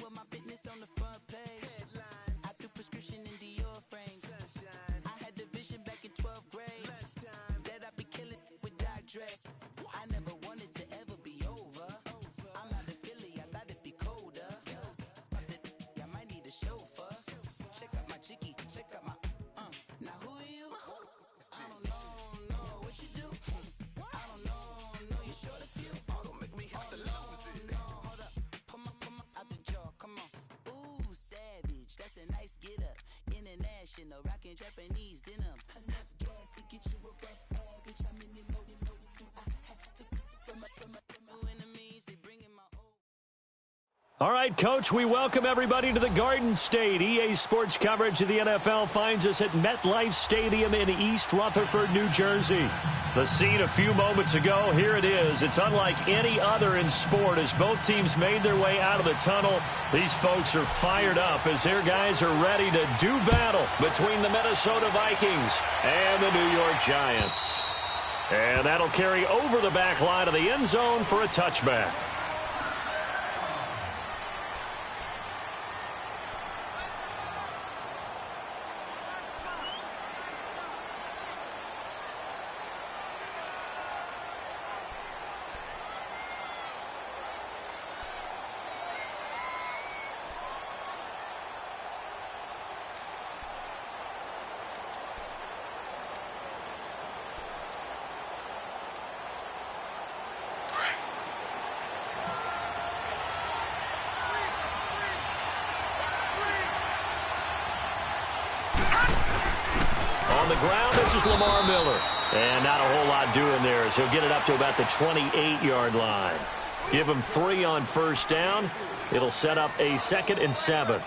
with my fitness on the front page. Headlines. I threw prescription in Dior frames. Sunshine. I had the vision back in 12th grade. Lunchtime. That I'd be killing with Dr. Dre. I never wanted to ever be over. I'm out of Philly, I thought it'd be colder. I might need a chauffeur. Check out my chicky, check out my now who are you? I don't know what you do. I don't know you short a few. Oh, don't make me have to lose it. No, hold up, pull my out the jaw, come on. Ooh, savage, that's a nice get up. International, rockin' Japanese denim. Enough gas to get you above average. How many more do I have to from my enemies? They bringing my old. All right, Coach, we welcome everybody to the Garden State. EA Sports coverage of the NFL finds us at MetLife Stadium in East Rutherford, New Jersey. The scene a few moments ago, here it is. It's unlike any other in sport as both teams made their way out of the tunnel. These folks are fired up as their guys are ready to do battle between the Minnesota Vikings and the New York Giants. And that'll carry over the back line of the end zone for a touchback. On the ground, this is Lamar Miller. And not a whole lot doing there as he'll get it up to about the 28-yard line. Give him 3 on first down. It'll set up a 2nd and 7.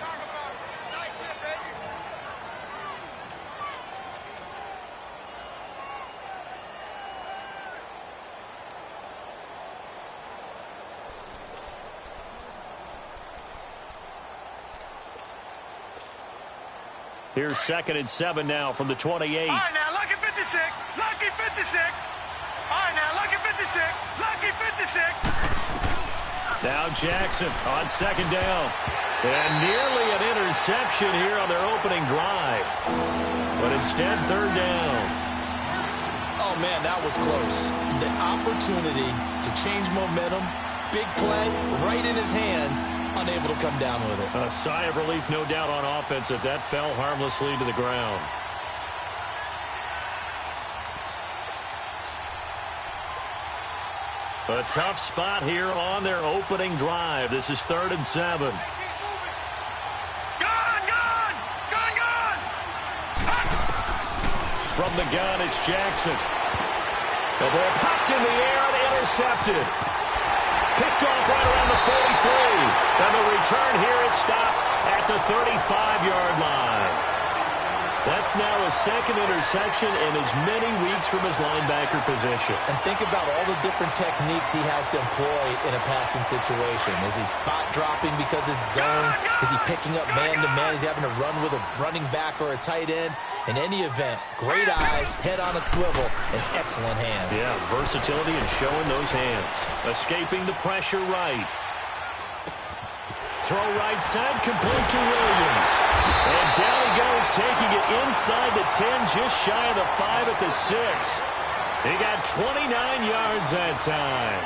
Here's 2nd and 7 now from the 28. All right, now, lucky 56. Lucky 56. All right, now, lucky 56. Lucky 56. Now Jackson on 2nd down. And nearly an interception here on their opening drive. But instead, 3rd down. Oh, man, that was close. The opportunity to change momentum, big play, right in his hands, unable to come down with it. A sigh of relief, no doubt, on offense if that fell harmlessly to the ground. A tough spot here on their opening drive. This is 3rd and 7. Gone! Gone! Gone! Gone! From the gun, it's Jackson. The ball popped in the air and intercepted. Picked off right around the 43. And the return here is stopped at the 35-yard line. That's now a 2nd interception in as many weeks from his linebacker position. And think about all the different techniques he has to employ in a passing situation. Is he spot dropping because it's zone? Is he picking up man-to-man? Is he having to run with a running back or a tight end? In any event, great eyes, head on a swivel, and excellent hands. Yeah, versatility and showing those hands. Escaping the pressure right. Throw right side, complete to Williams. And down he goes, taking it inside the 10, just shy of the 5 at the 6. He got 29 yards that time.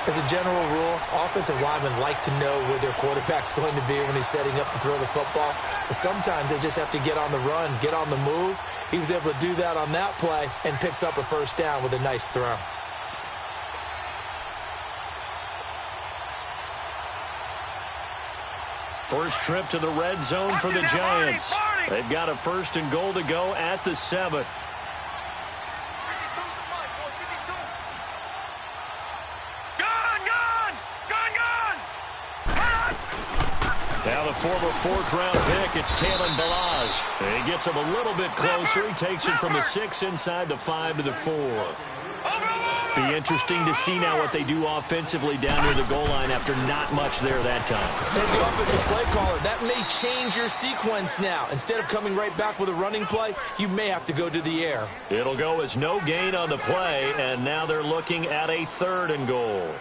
As a general rule, offensive linemen like to know where their quarterback's going to be when he's setting up to throw the football. But sometimes they just have to get on the run, get on the move. He was able to do that on that play and picks up a 1st down with a nice throw. First trip to the red zone for the Giants. They've got a 1st and goal to go at the 7. Now the former 4th-round pick, it's Kalen Ballage. He gets him a little bit closer. He takes it from the 6 inside the 5 to the 4. Be interesting to see now what they do offensively down near the goal line after not much there that time. As the offensive play caller, that may change your sequence now. Instead of coming right back with a running play, you may have to go to the air. It'll go as no gain on the play, and now they're looking at a 3rd and goal.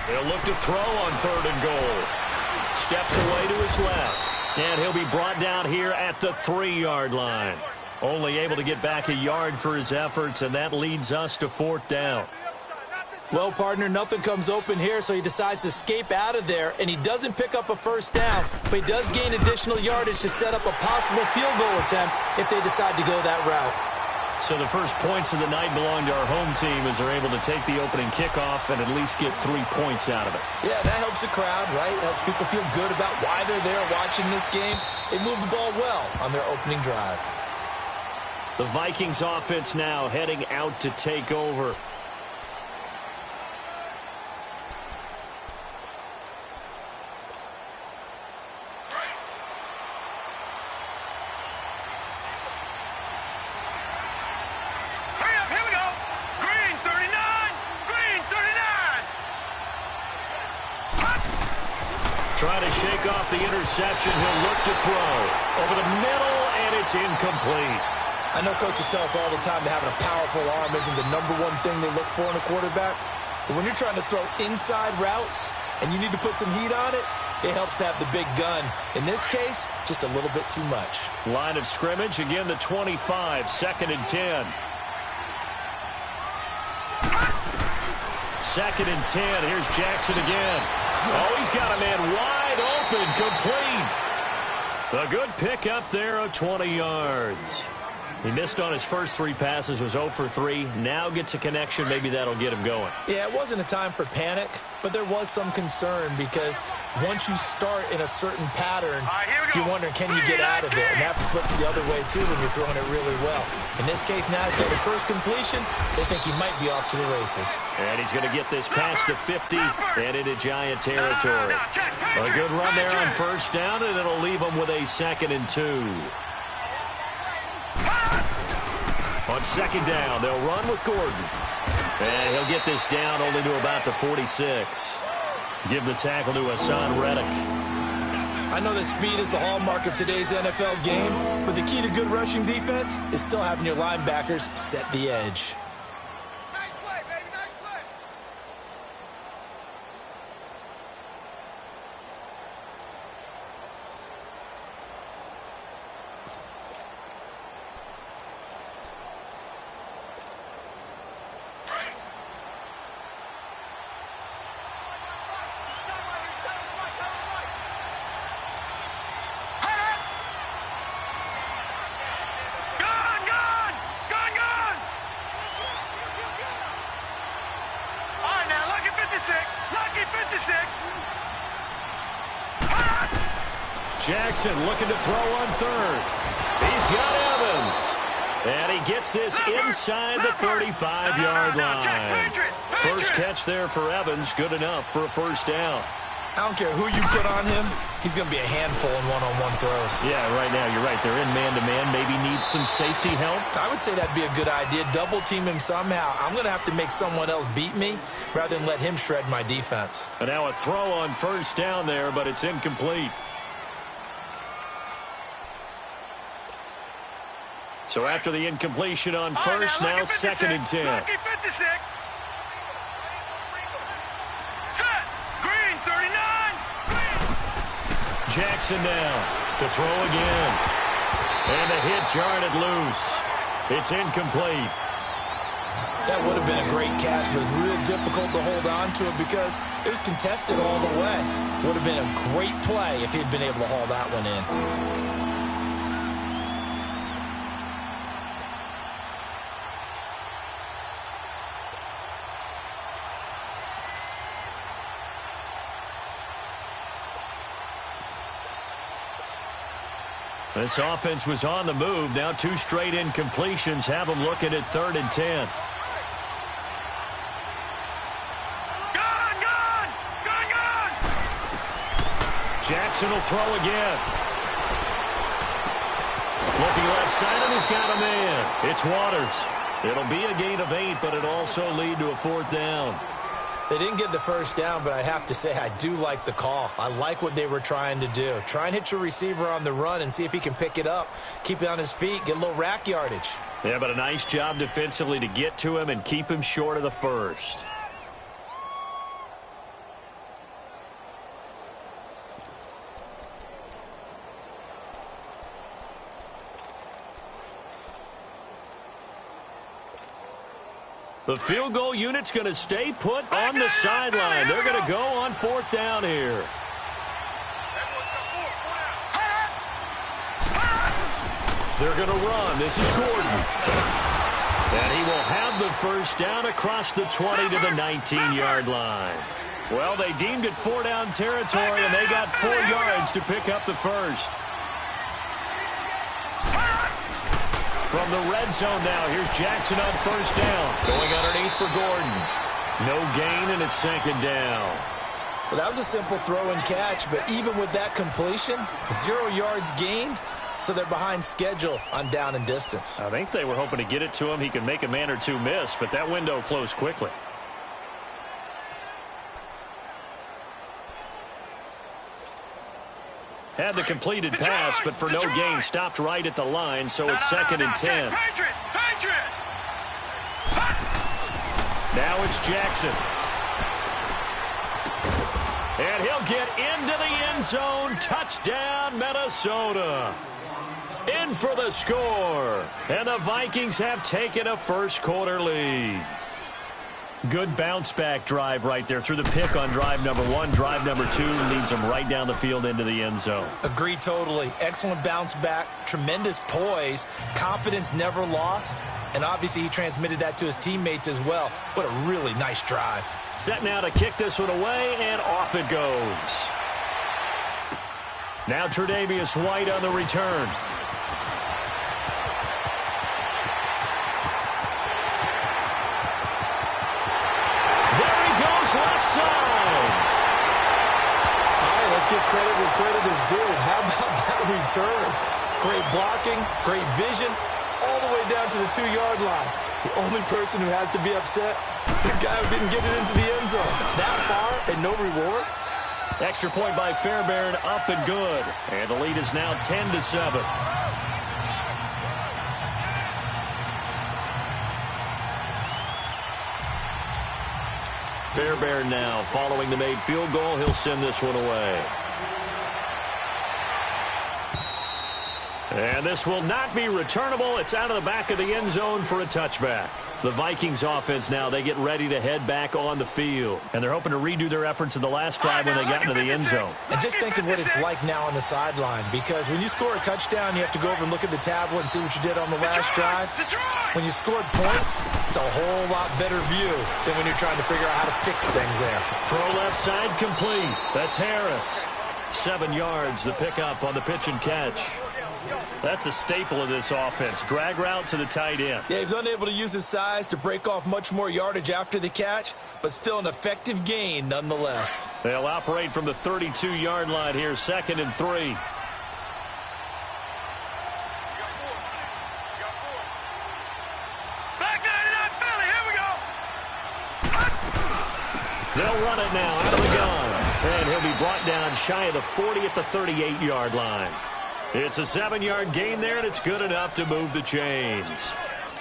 They'll look to throw on 3rd and goal. Steps away to his left. And he'll be brought down here at the 3-yard line. Only able to get back a yard for his efforts, and that leads us to 4th down. Well, partner, nothing comes open here, so he decides to escape out of there, and he doesn't pick up a 1st down, but he does gain additional yardage to set up a possible field goal attempt if they decide to go that route. So the first points of the night belong to our home team as they're able to take the opening kickoff and at least get 3 points out of it. Yeah, that helps the crowd, right? Helps people feel good about why they're there watching this game. They moved the ball well on their opening drive. The Vikings offense now heading out to take over. Try to shake off the interception. He'll look to throw. Over the middle, and it's incomplete. I know coaches tell us all the time that having a powerful arm isn't the #1 thing they look for in a quarterback. But when you're trying to throw inside routes and you need to put some heat on it, it helps to have the big gun. In this case, just a little bit too much. Line of scrimmage, again the 25, 2nd and 10. 2nd and 10. Here's Jackson again. Oh, he's got a man wide open, complete. A good pick up there of 20 yards. He missed on his first 3 passes, was 0 for 3. Now gets a connection. Maybe that'll get him going. Yeah, it wasn't a time for panic, but there was some concern because once you start in a certain pattern, you're wondering, can you get out of it? And that flips the other way, too, when you're throwing it really well. In this case, now he's got his first completion. They think he might be off to the races. And he's going to get this past the 50 and into Giant territory. A good run there on 1st down, and it'll leave him with a 2nd and 2. On 2nd down, they'll run with Gordon. And he'll get this down only to about the 46. Give the tackle to Hassan Reddick. I know that speed is the hallmark of today's NFL game, but the key to good rushing defense is still having your linebackers set the edge. Nice play, baby, nice play. Jackson looking to throw on 3rd. He's got Evans. And he gets this inside the 35-yard line. First catch there for Evans. Good enough for a 1st down. I don't care who you put on him. He's going to be a handful in one-on-one throws. Yeah, right now, you're right. They're in man-to-man. Maybe needs some safety help. I would say that'd be a good idea. Double team him somehow. I'm going to have to make someone else beat me rather than let him shred my defense. And now a throw on 1st down there, but it's incomplete. So after the incompletion on 1st, now 2nd and 10. Lucky 56. Set. Green 39. Jackson now to throw again. And the hit jarred it loose. It's incomplete. That would have been a great catch, but it was real difficult to hold on to it because it was contested all the way. Would have been a great play if he'd been able to haul that one in. This offense was on the move. Now 2 straight incompletions have them looking at 3rd and 10. Jackson will throw again. Looking left side, and he's got a man. It's Waters. It'll be a gain of 8, but it'll also lead to a 4th down. They didn't get the 1st down, but I have to say I do like the call. I like what they were trying to do. Try and hit your receiver on the run and see if he can pick it up. Keep it on his feet, get a little rack yardage. Yeah, but a nice job defensively to get to him and keep him short of the 1st. The field goal unit's going to stay put on the sideline. They're going to go on 4th down here. They're going to run. This is Gordon. And he will have the first down across the 20 to the 19-yard line. Well, they deemed it 4-down territory, and they got 4 yards to pick up the first. From the red zone now, here's Jackson on 1st down. Going underneath for Gordon. No gain, and it's 2nd down. Well, that was a simple throw and catch, but even with that completion, 0 yards gained, so they're behind schedule on down and distance. I think they were hoping to get it to him. He could make a man or two miss, but that window closed quickly. Had the completed pass, but for no gain, stopped right at the line, so it's 2nd and 10. Now it's Jackson. And he'll get into the end zone. Touchdown, Minnesota. In for the score. And the Vikings have taken a first-quarter lead. Good bounce-back drive right there through the pick on drive number 1. Drive number 2 leads them right down the field into the end zone. Agree totally. Excellent bounce back, tremendous poise, confidence never lost, and obviously he transmitted that to his teammates as well. What a really nice drive. Set now to kick this one away, and off it goes. Now Tre'Davious White on the return. Left side. All right, let's give credit where credit is due. How about that return? Great blocking, great vision, all the way down to the 2-yard line. The only person who has to be upset, the guy who didn't get it into the end zone. That far and no reward. Extra point by Fairbairn, up and good. And the lead is now 10-7. Fairbairn now following the made field goal. He'll send this one away. And this will not be returnable. It's out of the back of the end zone for a touchback. The Vikings offense now, they get ready to head back on the field. And they're hoping to redo their efforts in the last drive when they got into the end zone. And just think of what it's like now on the sideline, because when you score a touchdown, you have to go over and look at the tablet and see what you did on the last drive. When you scored points, it's a whole lot better view than when you're trying to figure out how to fix things there. Throw left side complete. That's Harris. 7 yards, the pickup on the pitch and catch. That's a staple of this offense. Drag route to the tight end. Yeah, he was unable to use his size to break off much more yardage after the catch, but still an effective gain nonetheless. They'll operate from the 32-yard line here, 2nd and 3. They'll run it now out of the gun. And he'll be brought down shy of the 40 at the 38-yard line. It's a 7-yard gain there, and it's good enough to move the chains.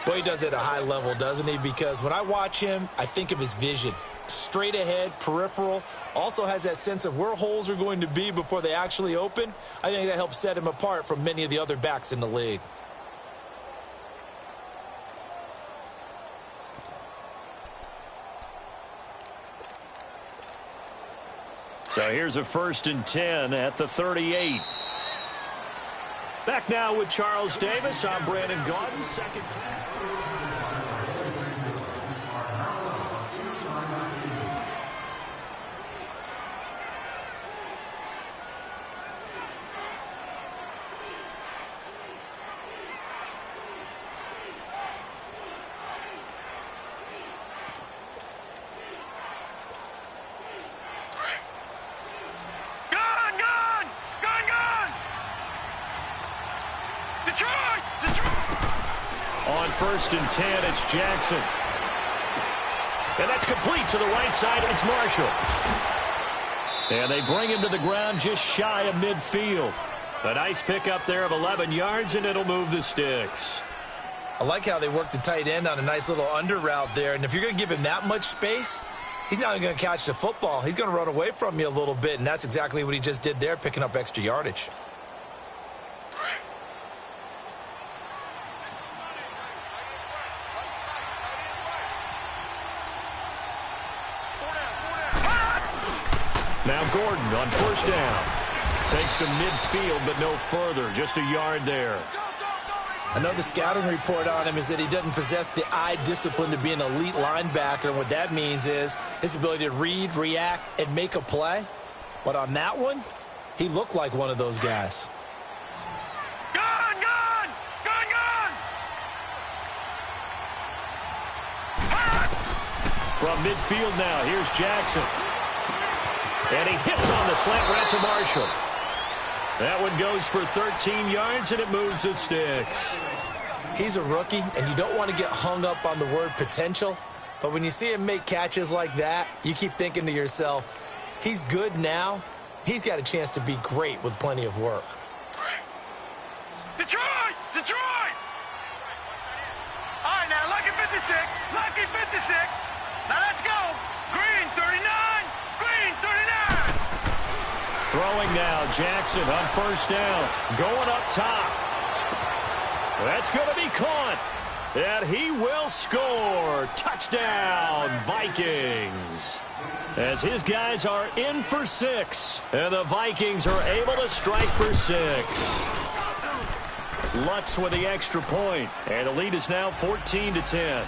Boy, he does it at a high level, doesn't he? Because when I watch him, I think of his vision. Straight ahead, peripheral, also has that sense of where holes are going to be before they actually open. I think that helps set him apart from many of the other backs in the league. So here's a 1st and 10 at the 38. Back now with Charles Davis. I'm Brandon Gaudin. Second. On 1st and 10, it's Jackson. And that's complete to the right side. It's Marshall. And they bring him to the ground just shy of midfield. A nice pickup there of 11 yards, and it'll move the sticks. I like how they work the tight end on a nice little under route there. And if you're going to give him that much space, he's not going to catch the football. He's going to run away from you a little bit, and that's exactly what he just did there, picking up extra yardage. Now Gordon on first down. Takes to midfield, but no further. Just a yard there. I know the scouting report on him is that he doesn't possess the eye discipline to be an elite linebacker, and what that means is his ability to read, react, and make a play. But on that one, he looked like one of those guys. Gone, gone! Gone, gone! From midfield now, here's Jackson. And he hits on the slant right to Marshall. That one goes for 13 yards, and it moves the sticks. He's a rookie, and you don't want to get hung up on the word potential. But when you see him make catches like that, you keep thinking to yourself, he's good now. He's got a chance to be great with plenty of work. Detroit! Detroit! All right, now, lucky 56. Lucky 56. Now, let's go. Green, 39. Green, 39. Throwing now, Jackson on first down. Going up top. That's going to be caught. And he will score. Touchdown, Vikings. As his guys are in for 6. And the Vikings are able to strike for 6. Lutz with the extra point. And the lead is now 14-10.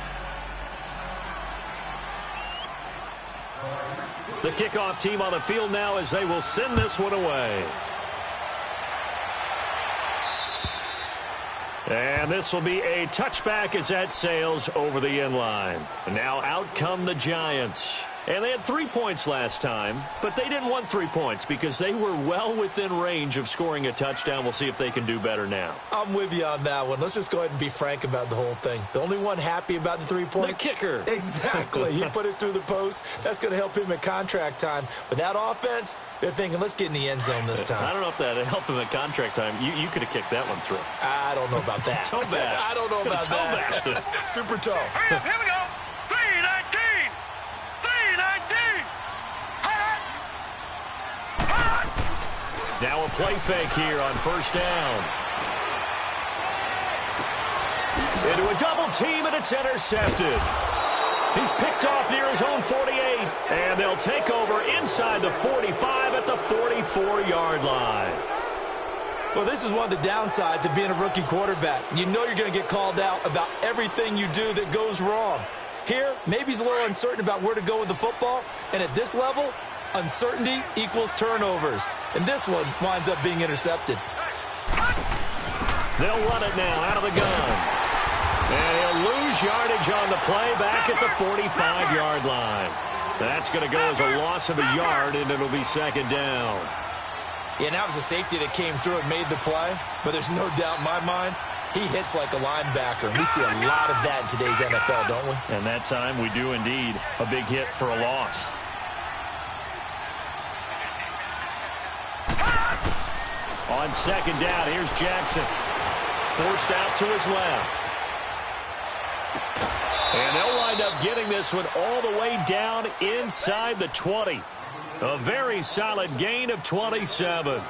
The kickoff team on the field now as they will send this one away. And this will be a touchback as that sails over the end line. Now out come the Giants. And they had 3 points last time, but they didn't want 3 points because they were well within range of scoring a touchdown. We'll see if they can do better now. I'm with you on that one. Let's just go ahead and be frank about the whole thing. The only one happy about the 3-point? The kicker. Exactly. He put it through the post. That's going to help him at contract time. But that offense, they're thinking, let's get in the end zone this time. I don't know if that helped him at contract time. You could have kicked that one through. I don't know about that. Toe bash. I don't know about that. Toe bashed. Super toe. Hurry up, here we go. 319. 319. Now a play fake here on first down. Into a double team, and it's intercepted. He's picked off near his own 48, and they'll take over inside the 45 at the 44-yard line. Well, this is one of the downsides of being a rookie quarterback. You know you're going to get called out about everything you do that goes wrong. Here, maybe he's a little uncertain about where to go with the football, and at this level, uncertainty equals turnovers. And this one winds up being intercepted. They'll run it now out of the gun. And he'll lose yardage on the play back at the 45-yard line. That's going to go as a loss of a yard, and it'll be second down. Yeah, and that was a safety that came through and made the play. But there's no doubt in my mind, he hits like a linebacker. We see a lot of that in today's NFL, don't we? And that time we do indeed. A big hit for a loss. On second down, here's Jackson. Forced out to his left. And they'll wind up getting this one all the way down inside the 20. A very solid gain of 27.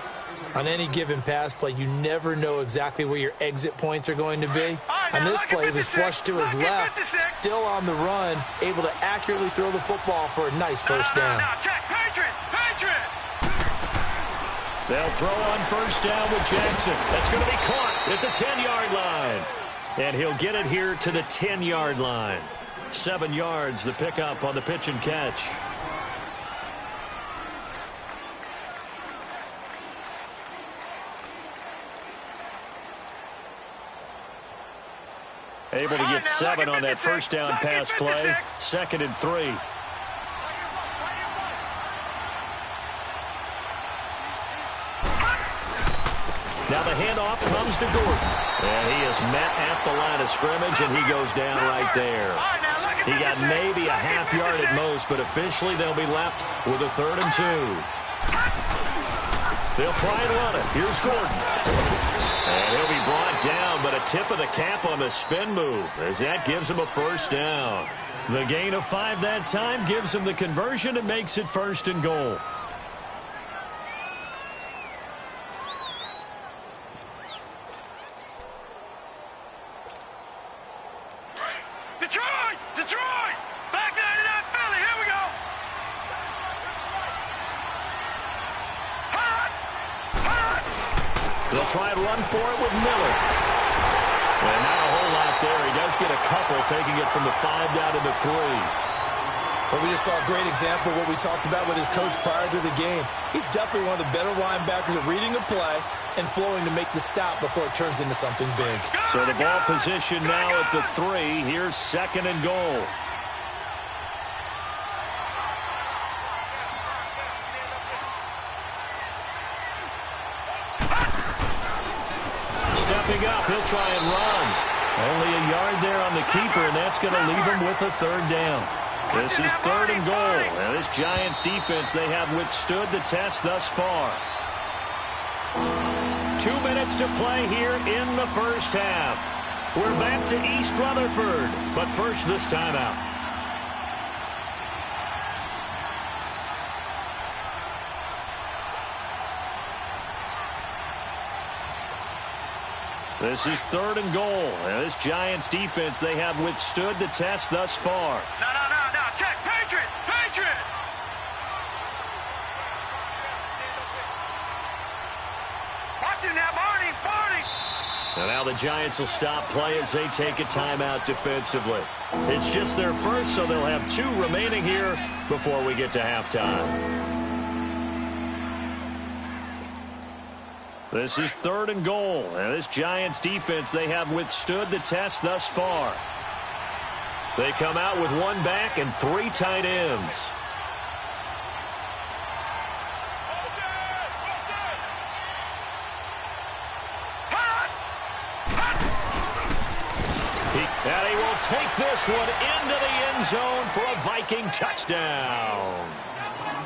On any given pass play, you never know exactly where your exit points are going to be. On this play, he was flushed to his left, still on the run, able to accurately throw the football for a nice first down. Now, check. Patriot! Patriot! They'll throw on first down with Jackson. That's going to be caught at the 10-yard line. And he'll get it here to the 10-yard line. 7 yards, the pickup on the pitch and catch. Able to get 7 on that first down pass play. 2nd and 3. Now the handoff comes to Gordon. And he is met at the line of scrimmage, and he goes down right there. He got maybe a half yard at most, but officially they'll be left with a 3rd and 2. They'll try and run it. Here's Gordon. And he'll be brought down, but a tip of the cap on the spin move, as that gives him a first down. The gain of 5 that time gives him the conversion and makes it 1st and goal. Detroit! Detroit! Back 99 Philly, here we go! They'll try and run for it with Miller. And not a whole lot there. He does get a couple, taking it from the 5 down to the 3. But we just saw a great example of what we talked about with his coach prior to the game. He's definitely one of the better linebackers at reading a play and flowing to make the stop before it turns into something big. So the ball position now at the 3. Here's 2nd and goal. Stepping up, he'll try and run. Only a yard there on the keeper, and that's going to leave him with a 3rd down. This is 3rd and goal. Now this Giants defense, they have withstood the test thus far. 2 minutes to play here in the first half. We're back to East Rutherford, but first this timeout. This is 3rd and goal. Now this Giants defense, they have withstood the test thus far. No. Check. Patriot. Watch it now, Barney. And now the Giants will stop play as they take a timeout defensively. It's just their first, so they'll have 2 remaining here before we get to halftime. This is 3rd and goal. And this Giants defense, they have withstood the test thus far. They come out with 1 back and 3 tight ends. And he will take this one into the end zone for a Viking touchdown.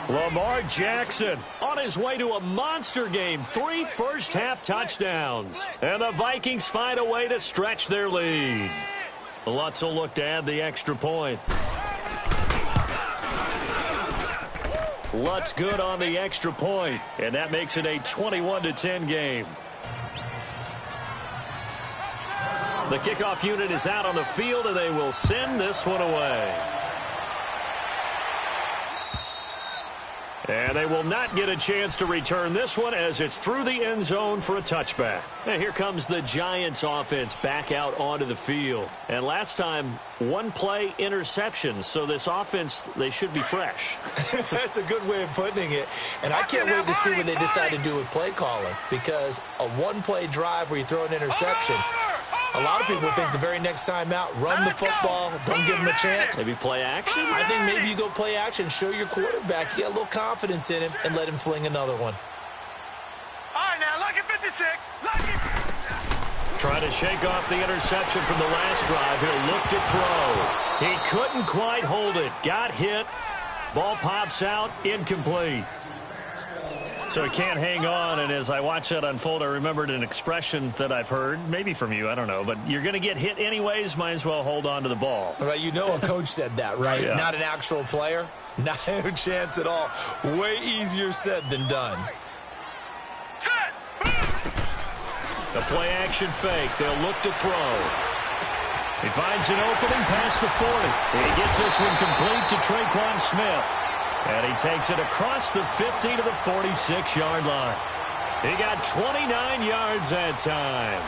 Lamar Jackson on his way to a monster game. 3 first-half touchdowns. And the Vikings find a way to stretch their lead. Lutz will look to add the extra point. Lutz good on the extra point, and that makes it a 21-10 game. The kickoff unit is out on the field, and they will send this one away. And they will not get a chance to return this one as it's through the end zone for a touchback. And here comes the Giants offense back out onto the field. And last time, 1-play interception. So this offense, they should be fresh. That's a good way of putting it. And I can't wait to see what they decide to do with play calling. Because a 1-play drive where you throw an interception, a lot of people think the very next time out, run the football, don't give them a chance. Maybe play action? I think maybe you go play action, show your quarterback, get a little confidence in him, and let him fling another one. All right, now, lucky 56. Lucky. Trying to shake off the interception from the last drive. He'll look to throw. He couldn't quite hold it. Got hit. Ball pops out. Incomplete. So he can't hang on, and as I watch that unfold, I remembered an expression that I've heard, maybe from you, I don't know, but you're going to get hit anyways, might as well hold on to the ball. Right, you know a coach said that, right? Yeah. Not an actual player. Not a chance at all. Way easier said than done. Set. The play-action fake. They'll look to throw. He finds an opening past the 40. He gets this one complete to Traquan Smith. And he takes it across the 50 to the 46-yard line. He got 29 yards that time.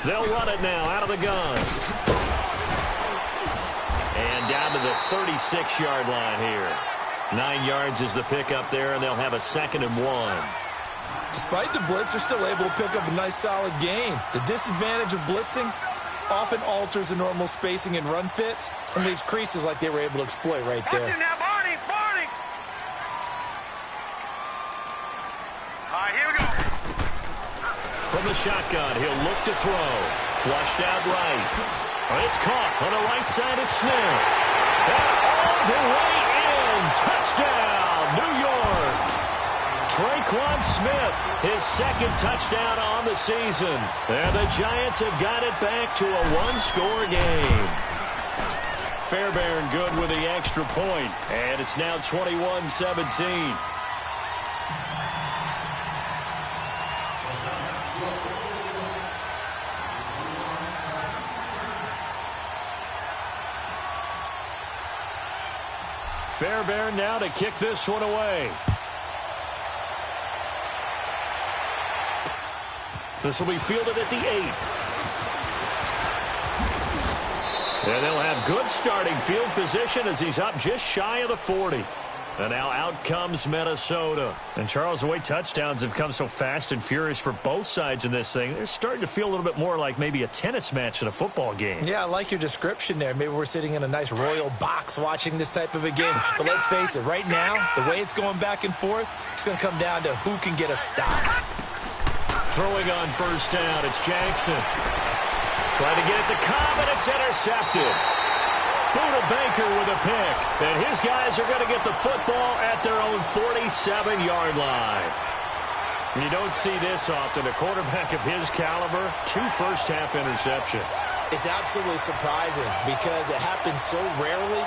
They'll run it now out of the gun. And down to the 36-yard line here. 9 yards is the pickup there, and they'll have a 2nd and 1. Despite the blitz, they're still able to pick up a nice, solid gain. The disadvantage of blitzing often alters the normal spacing and run fits and leaves creases like they were able to exploit right there. Watch it now, Barney. All right, here we go. From the shotgun, he'll look to throw. Flushed out right. It's caught on the right side at Smith. And all the way in. Touchdown, New York. Roquan Smith, his second touchdown on the season. And the Giants have got it back to a one-score game. Fairbairn good with the extra point, and it's now 21-17. Fairbairn now to kick this one away. This will be fielded at the 8. And they'll have good starting field position as he's up just shy of the 40. And now out comes Minnesota. And Charles, the way touchdowns have come so fast and furious for both sides in this thing, they're starting to feel a little bit more like maybe a tennis match than a football game. Yeah, I like your description there. Maybe we're sitting in a nice royal box watching this type of a game. But let's face it, right now, the way it's going back and forth, it's going to come down to who can get a stop. Throwing on first down, it's Jackson. Trying to get it to Cobb, and it's intercepted. Buda Baker with a pick. And his guys are going to get the football at their own 47-yard line. And you don't see this often. A quarterback of his caliber, 2 first-half interceptions. It's absolutely surprising because it happens so rarely.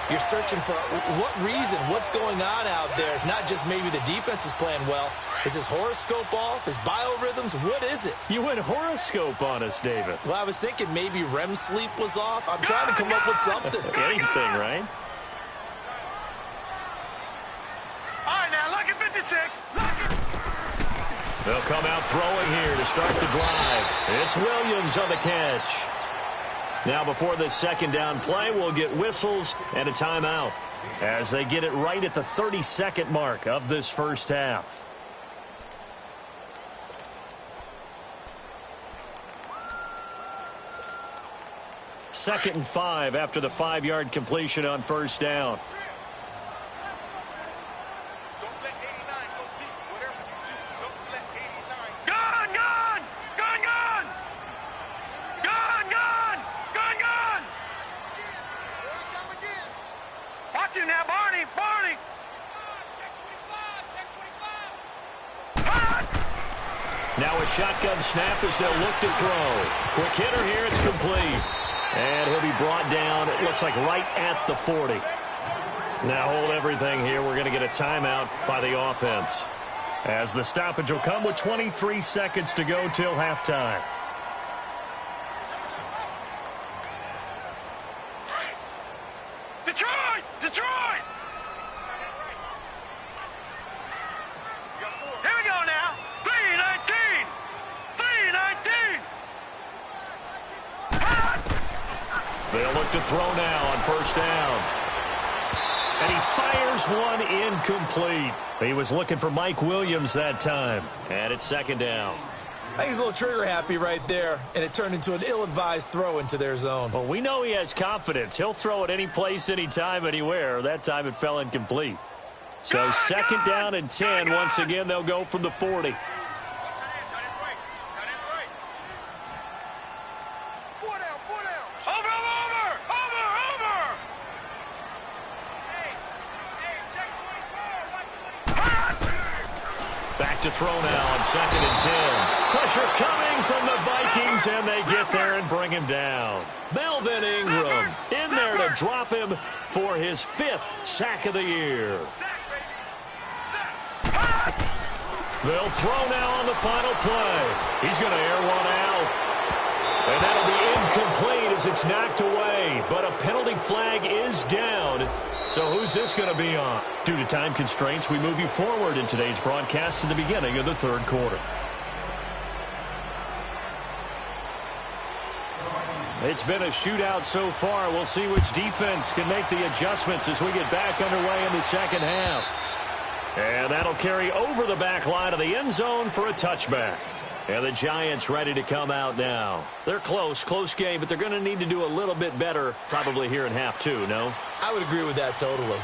You're searching for what reason, what's going on out there. It's not just maybe the defense is playing well. Is his horoscope off? His biorhythms? What is it? You went horoscope on us, David. Well, I was thinking maybe REM sleep was off. I'm trying to come up with something. Anything, right? All right, now, look at 56. They'll come out throwing here to start the drive. It's Williams on the catch. Now, before this second down play, we'll get whistles and a timeout as they get it right at the 30-second mark of this first half. Second and 5 after the 5-yard completion on first down. Now a shotgun snap as they'll look to throw. Quick hitter here, it's complete. And he'll be brought down, it looks like right at the 40. Now hold everything here. We're going to get a timeout by the offense. As the stoppage will come with 23 seconds to go till halftime. Detroit! Detroit! Here we go now. 3-19. 3-19. They'll look to throw now on first down. And he fires one incomplete. He was looking for Mike Williams that time. And it's second down. I think he's a little trigger happy right there, and it turned into an ill-advised throw into their zone. Well, we know he has confidence. He'll throw it any place, anytime, anywhere. That time it fell incomplete. So second down and 10. Once again, they'll go from the 40. Back to throw now on second and 10. Pressure coming from the Vikings, and they get there and bring him down. Melvin Ingram in there to drop him for his 5th sack of the year. They'll throw now on the final play. He's going to air one out. And that'll be incomplete as it's knocked away. But a penalty flag is down. So who's this going to be on? Due to time constraints, we move you forward in today's broadcast to the beginning of the third quarter. It's been a shootout so far. We'll see which defense can make the adjustments as we get back underway in the second half. And that'll carry over the back line of the end zone for a touchback. And the Giants ready to come out now. They're close game, but they're going to need to do a little bit better probably here in half two, no? I would agree with that totally.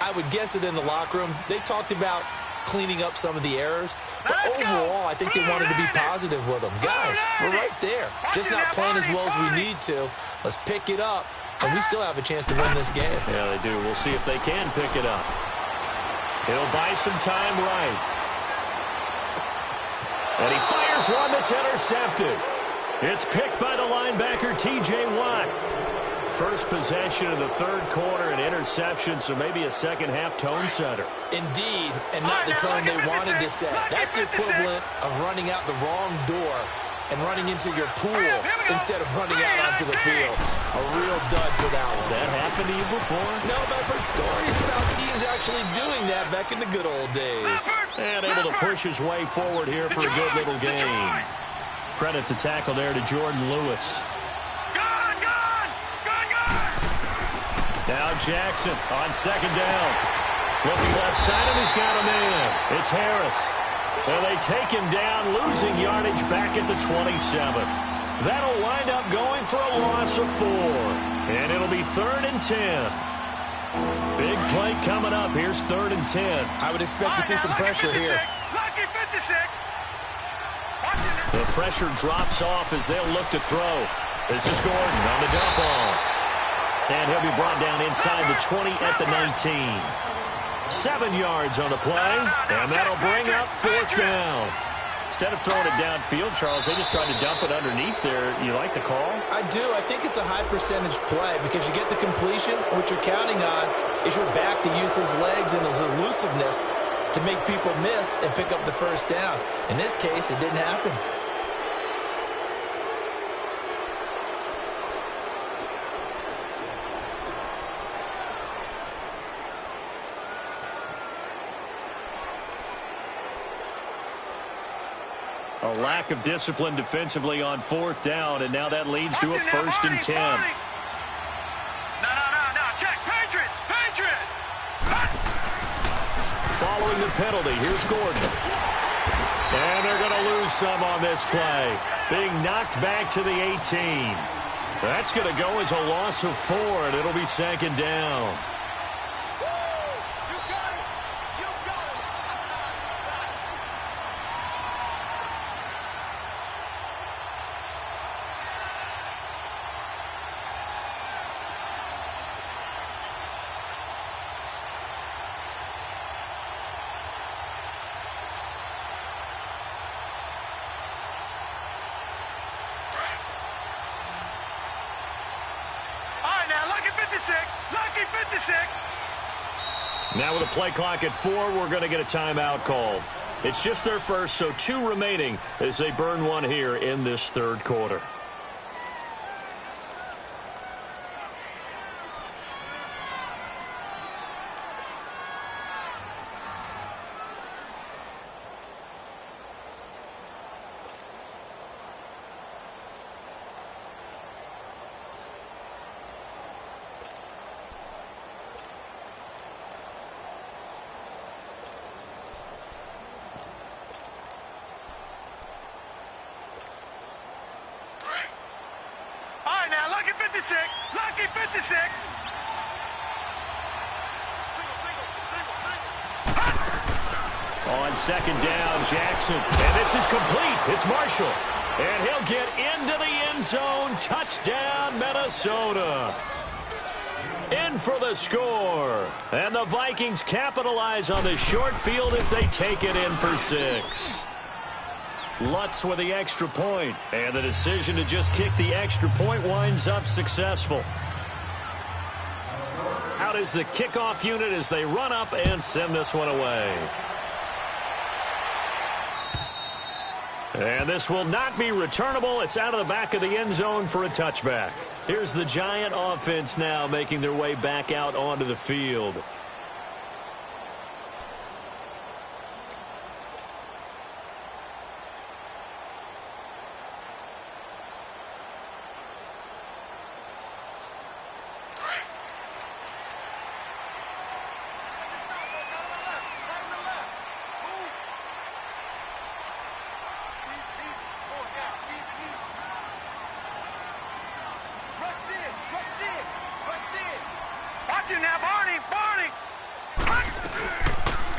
I would guess it in the locker room. They talked about cleaning up some of the errors. But overall, I think they wanted to be positive with them. Guys, we're right there. Just not playing as well as we need to. Let's pick it up, and we still have a chance to win this game. Yeah, they do. We'll see if they can pick it up. It'll buy some time right. And he fires one that's intercepted. It's picked by the linebacker, T.J. Watt. First possession of the third quarter, an interception, so maybe a second-half tone setter. Indeed, and not the tone they wanted to set. That's the equivalent of running out the wrong door and running into your pool instead of running out onto the field. A real dud for that one. Has that happened to you before? No, but I've heard stories about teams actually doing that back in the good old days. And able to push his way forward here for a good little game. Credit the tackle there to Jordan Lewis. Now Jackson on second down. Looking left side, and he's got a man. It's Harris. And they take him down, losing yardage back at the 27. That'll wind up going for a loss of 4. And it'll be 3rd and 10. Big play coming up. Here's 3rd and 10. I would expect to see some pressure here. Lucky 56. The pressure drops off as they'll look to throw. This is Gordon on the dump off. And he'll be brought down inside the 20 at the 19. 7 yards on the play, and that'll bring up 4th down. Instead of throwing it downfield, Charles, they just tried to dump it underneath there. You like the call? I do. I think it's a high-percentage play because you get the completion. What you're counting on is your back to use his legs and his elusiveness to make people miss and pick up the first down. In this case, it didn't happen. A lack of discipline defensively on 4th down, and now that leads to a 1st and 10. No. Check. Patriot. Following the penalty, here's Gordon. And they're going to lose some on this play. Being knocked back to the 18. That's going to go as a loss of 4, and it'll be 2nd down. Lucky 56. Now with a play clock at 4, we're going to get a timeout called. It's just their first, so 2 remaining as they burn one here in this 3rd quarter. Lucky 56. On 2nd down, Jackson. And this is complete. It's Marshall. And he'll get into the end zone. Touchdown, Minnesota. In for the score. And the Vikings capitalize on the short field as they take it in for 6. Lutz with the extra point, and the decision to just kick the extra point winds up successful. Out is the kickoff unit as they run up and send this one away. And this will not be returnable. It's out of the back of the end zone for a touchback. Here's the Giant offense now making their way back out onto the field.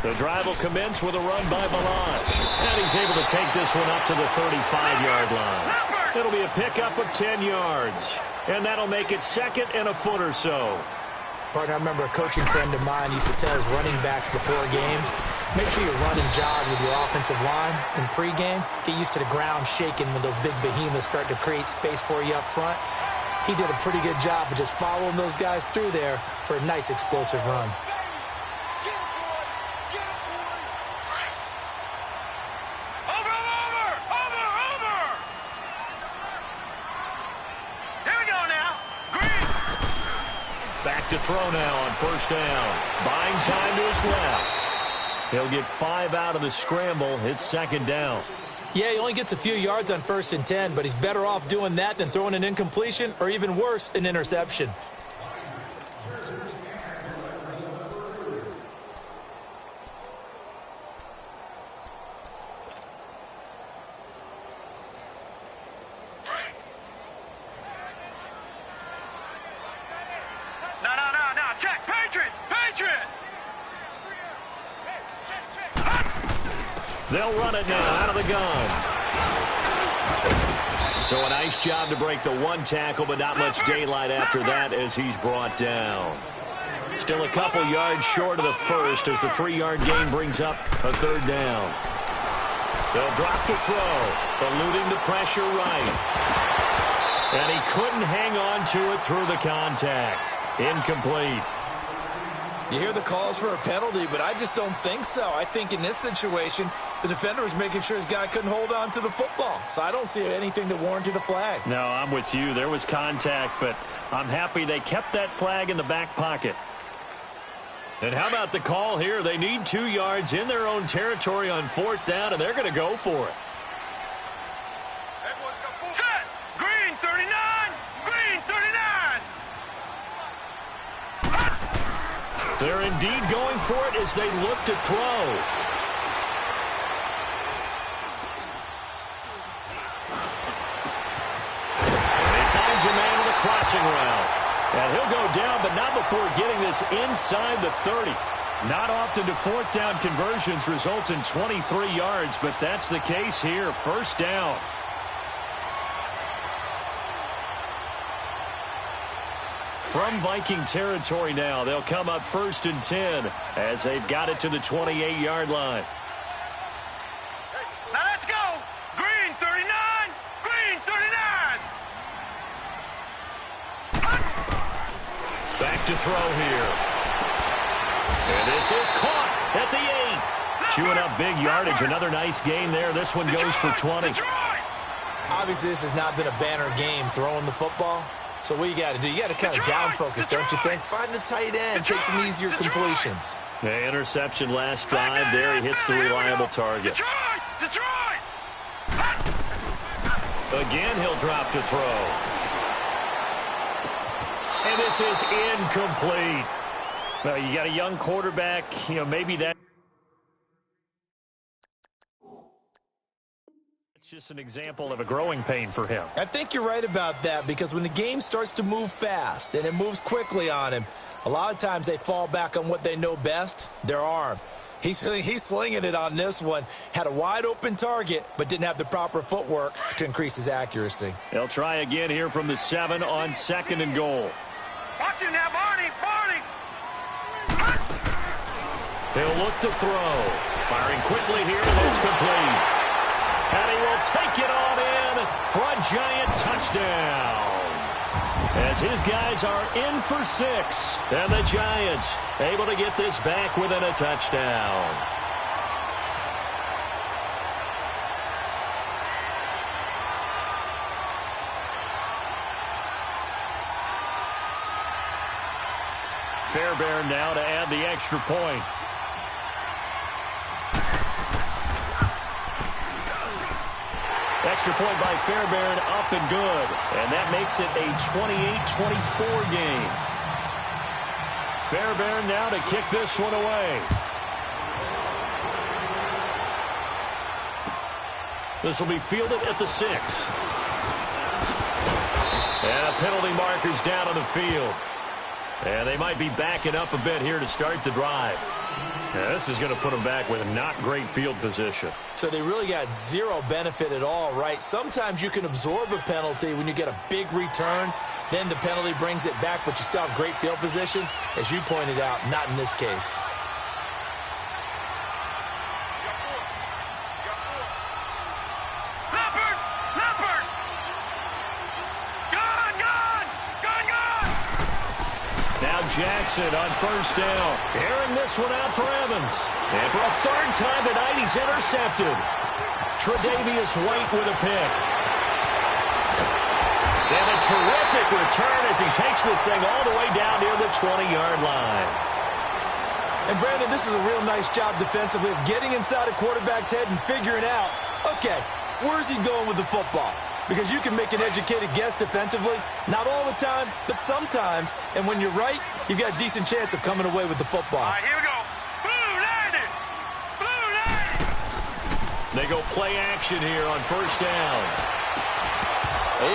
The drive will commence with a run by Melange. And he's able to take this one up to the 35-yard line. It'll be a pickup of 10 yards. And that'll make it 2nd and a foot or so. Partner, I remember a coaching friend of mine used to tell his running backs before games, Make sure you run and jog with your offensive line in pregame. Get used to the ground shaking when those big behemoths start to create space for you up front. He did a pretty good job of just following those guys through there for a nice explosive run. Back to throw now on first down. Buying time to his left. He'll get 5 out of the scramble. It's second down. Yeah, he only gets a few yards on 1st and 10, but he's better off doing that than throwing an incompletion or even worse, an interception. They'll run it now out of the gun. So a nice job to break the one tackle, but not much daylight after that as he's brought down. Still a couple yards short of the first as the 3-yard gain brings up a third down. They'll drop to throw, eluding the pressure right. And he couldn't hang on to it through the contact. Incomplete. You hear the calls for a penalty, but I just don't think so. I think in this situation, the defender was making sure his guy couldn't hold on to the football. So I don't see anything that warranted a flag. No, I'm with you. There was contact, but I'm happy they kept that flag in the back pocket. And how about the call here? They need 2 yards in their own territory on 4th down, and they're going to go for it. Set! Green 39! Green 39! They're indeed going for it as they look to throw. And he finds a man with a crossing route. And he'll go down, but not before getting this inside the 30. Not often do 4th down conversions result in 23 yards, but that's the case here. 1st down. From Viking territory now, they'll come up 1st and 10 as they've got it to the 28-yard line. Now let's go! Green 39! Green 39! Back to throw here. And this is caught at the 8. Chewing up big yardage. Another nice gain there. This one goes for 20. Obviously, this has not been a banner game throwing the football. So what you got to do, you got to kind of down focus, don't you think? Find the tight end, take some easier completions. The interception last drive there. He hits the reliable target. Detroit! Again, he'll drop to throw. And this is incomplete. Well, you got a young quarterback, maybe that. It's just an example of a growing pain for him. I think you're right about that because when the game starts to move fast and it moves quickly on him, a lot of times they fall back on what they know best, their arm. He's slinging it on this one. Had a wide open target, but didn't have the proper footwork to increase his accuracy. They'll try again here from the 7 on 2nd and goal. Watch it now, Barney! He'll look to throw. Firing quickly here, and it's complete. And he will take it on in for a giant touchdown. As his guys are in for 6. And the Giants able to get this back within a touchdown. Fairbairn now to add the extra point. Extra point by Fairbairn, up and good. And that makes it a 28-24 game. Fairbairn now to kick this one away. This will be fielded at the 6. And a penalty marker's down on the field. And they might be backing up a bit here to start the drive. Yeah, this is going to put them back with a not great field position. So they really got zero benefit at all, right? Sometimes you can absorb a penalty when you get a big return. Then the penalty brings it back, but you still have great field position. As you pointed out, not in this case. Jackson on first down. Airing this one out for Evans. And for a third time tonight, he's intercepted. Tre'Davious White with a pick. And a terrific return as he takes this thing all the way down near the 20-yard line. And, Brandon, this is a real nice job defensively of getting inside a quarterback's head and figuring out, okay, where's he going with the football? Because you can make an educated guess defensively, not all the time, but sometimes. And when you're right, you've got a decent chance of coming away with the football. All right, here we go. Blue 90. Blue 90. They go play action here on first down.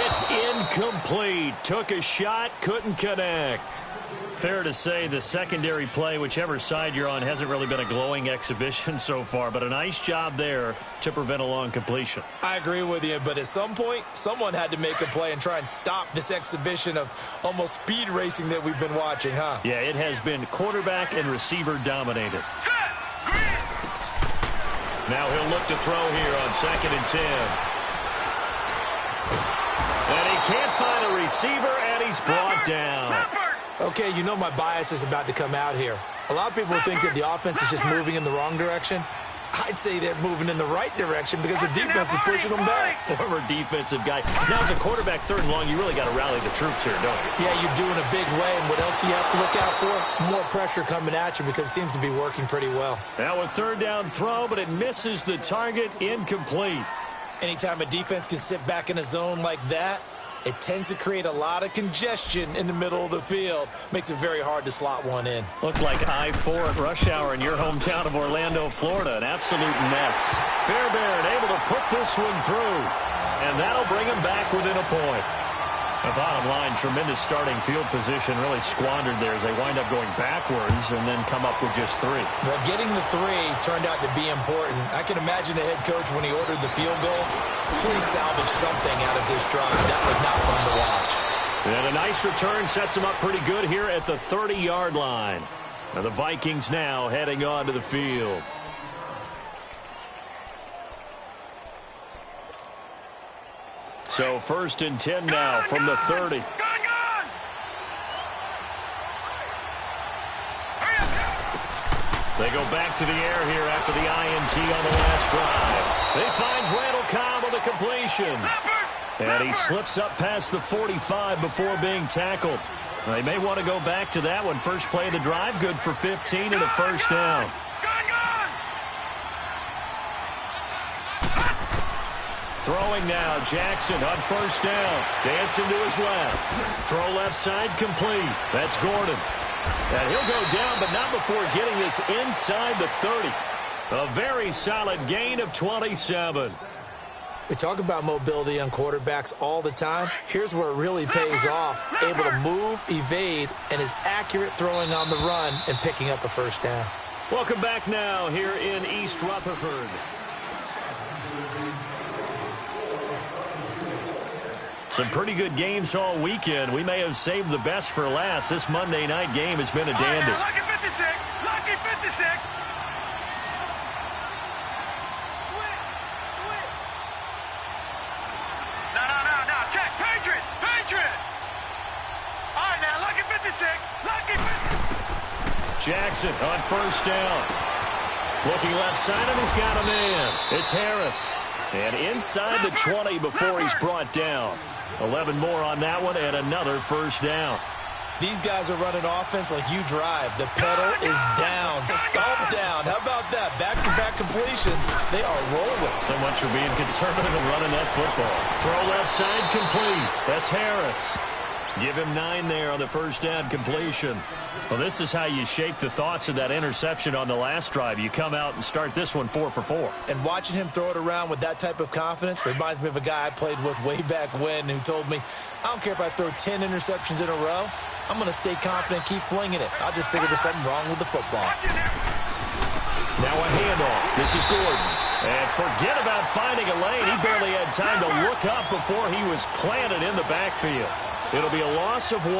It's incomplete. Took a shot, couldn't connect. Fair to say the secondary play, whichever side you're on, hasn't really been a glowing exhibition so far, but a nice job there to prevent a long completion. I agree with you, but at some point, someone had to make a play and try and stop this exhibition of almost speed racing that we've been watching, huh? Yeah, it has been quarterback and receiver dominated. Now he'll look to throw here on 2nd and 10. And he can't find a receiver, and he's brought down. Okay, you know my bias is about to come out here. A lot of people think that the offense is just moving in the wrong direction. I'd say they're moving in the right direction because the defense is pushing them back. Former defensive guy. Now, as a quarterback, 3rd and long, you really got to rally the troops here, don't you? Yeah, you're doing a big way, and what else do you have to look out for? More pressure coming at you because it seems to be working pretty well. Now a 3rd down throw, but it misses the target, incomplete. Anytime a defense can sit back in a zone like that, it tends to create a lot of congestion in the middle of the field. Makes it very hard to slot one in. Looked like I-4 at rush hour in your hometown of Orlando, Florida. An absolute mess. Fairbairn able to put this one through. And that'll bring him back within a point. The bottom line, tremendous starting field position, really squandered there as they wind up going backwards and then come up with just 3. Well, getting the 3 turned out to be important. I can imagine the head coach when he ordered the field goal. Please salvage something out of this drive. That was not fun to watch. And a nice return sets him up pretty good here at the 30-yard line. Now the Vikings now heading onto the field. So 1st and 10 now from the 30. They go back to the air here after the INT on the last drive. They finds Randall Cobb on the completion. And he slips up past the 45 before being tackled. They may want to go back to that one. First play of the drive, good for 15 and a first down. Throwing now, Jackson on first down. Dancing to his left. Throw left side, complete. That's Gordon. And he'll go down, but not before getting this inside the 30. A very solid gain of 27. We talk about mobility on quarterbacks all the time. Here's where it really pays off. Able to move, evade, and is accurate throwing on the run and picking up a first down. Welcome back now here in East Rutherford. Some pretty good games all weekend. We may have saved the best for last. This Monday night game has been a dandy. Lucky 56. Lucky 56. No. Check. Patriot. All right, now, lucky 56. Lucky 56. Jackson on first down. Looking left side, and he's got a man. It's Harris. And inside the 20 before he's brought down. 11 more on that one, and another first down. These guys are running offense like you drive. The pedal is down, stomp down. How about that? Back-to-back completions. They are rolling. So much for being conservative and running that football. Throw left side, complete. That's Harris. Give him 9 there on the first down completion. Well, this is how you shape the thoughts of that interception on the last drive. You come out and start this one 4 for 4. And watching him throw it around with that type of confidence reminds me of a guy I played with way back when who told me, I don't care if I throw 10 interceptions in a row. I'm going to stay confident, keep flinging it. I just figured there's something wrong with the football. Now a handoff. This is Gordon. And forget about finding a lane. He barely had time to look up before he was planted in the backfield. It'll be a loss of 1,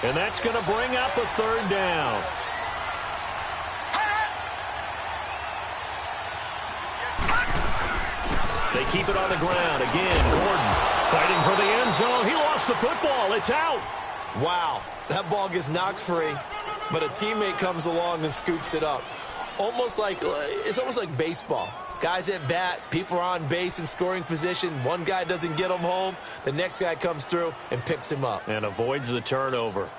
and that's going to bring up a 3rd down. They keep it on the ground. Again, Gordon fighting for the end zone. He lost the football. It's out. Wow, that ball gets knocked free, but a teammate comes along and scoops it up. It's almost like baseball. Guys at bat, people are on base in scoring position. One guy doesn't get him home. The next guy comes through and picks him up. And avoids the turnover.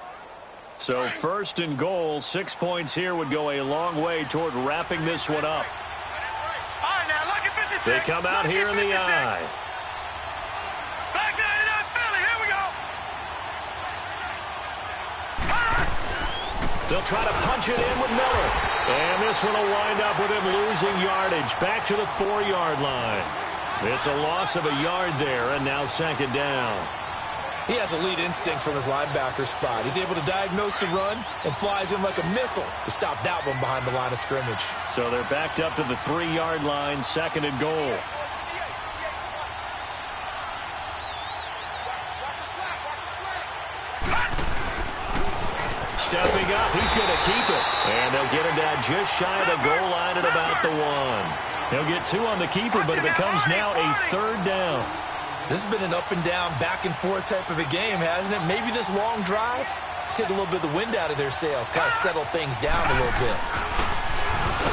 So 1st and goal, 6 points here would go a long way toward wrapping this one up. All right, now, lucky 56. They come out lucky here in the 56. eye. Back 99 Philly, here we go. They'll try to punch it in with Miller. And this one will wind up with him losing yardage back to the 4-yard line. It's a loss of a yard there, and now 2nd down. He has elite instincts from his linebacker spot. He's able to diagnose the run and flies in like a missile to stop that one behind the line of scrimmage. So they're backed up to the 3-yard line, 2nd and goal. Stepping up, he's going to keep it. And they'll get him down just shy of the goal line at about the 1. He'll get 2 on the keeper, but it becomes now a 3rd down. This has been an up-and-down, back-and-forth type of a game, hasn't it? Maybe this long drive, take a little bit of the wind out of their sails, kind of settle things down a little bit.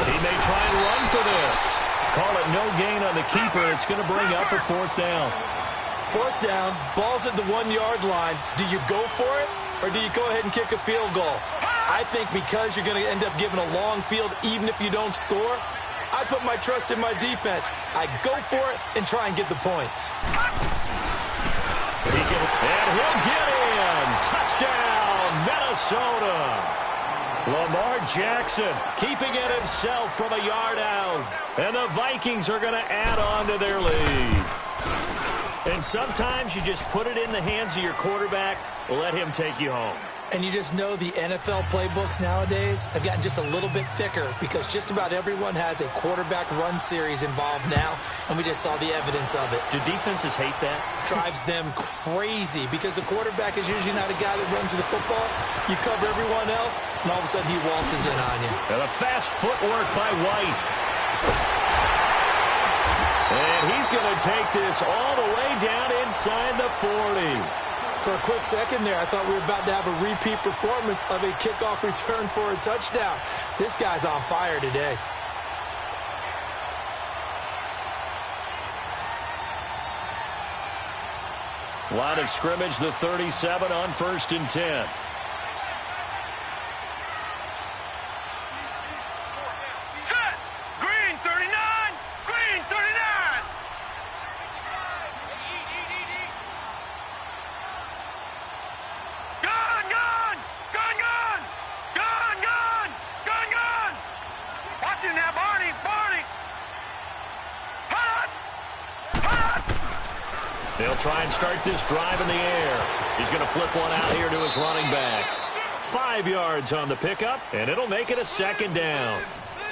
He may try and run for this. Call it no gain on the keeper. It's going to bring up a 4th down. 4th down, ball's at the 1-yard line. Do you go for it, or do you go ahead and kick a field goal? I think because you're going to end up giving a long field, even if you don't score, I put my trust in my defense. I go for it and try and get the points. And he'll get in. Touchdown, Minnesota. Lamar Jackson keeping it himself from a yard out. And the Vikings are going to add on to their lead. And sometimes you just put it in the hands of your quarterback, let him take you home. And you just know the NFL playbooks nowadays have gotten just a little bit thicker because just about everyone has a quarterback run series involved now, and we just saw the evidence of it. Do defenses hate that? Drives them crazy because the quarterback is usually not a guy that runs the football. You cover everyone else, and all of a sudden he waltzes in on you. And a fast footwork by White. And he's going to take this all the way down inside the 40. For a quick second there, I thought we were about to have a repeat performance of a kickoff return for a touchdown. This guy's on fire today. Line of scrimmage, the 37 on 1st and 10. Set. Green 39. Green 39. Watch it now, Barney. They'll try and start this drive in the air. He's going to flip one out here to his running back. 5 yards on the pickup, and it'll make it a 2nd down.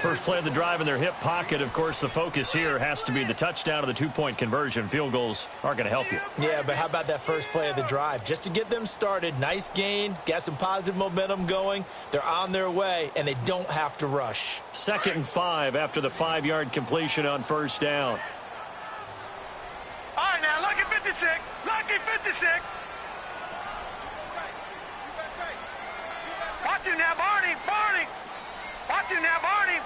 First play of the drive in their hip pocket. Of course, the focus here has to be the touchdown of the 2-point conversion. Field goals aren't going to help you. Yeah, but how about that first play of the drive? Just to get them started, nice gain, got some positive momentum going. They're on their way, and they don't have to rush. 2nd and 5 after the 5-yard completion on 1st down. All right, now, lucky 56. Lucky 56. Watch him now, Barney. Watch him now, Barney.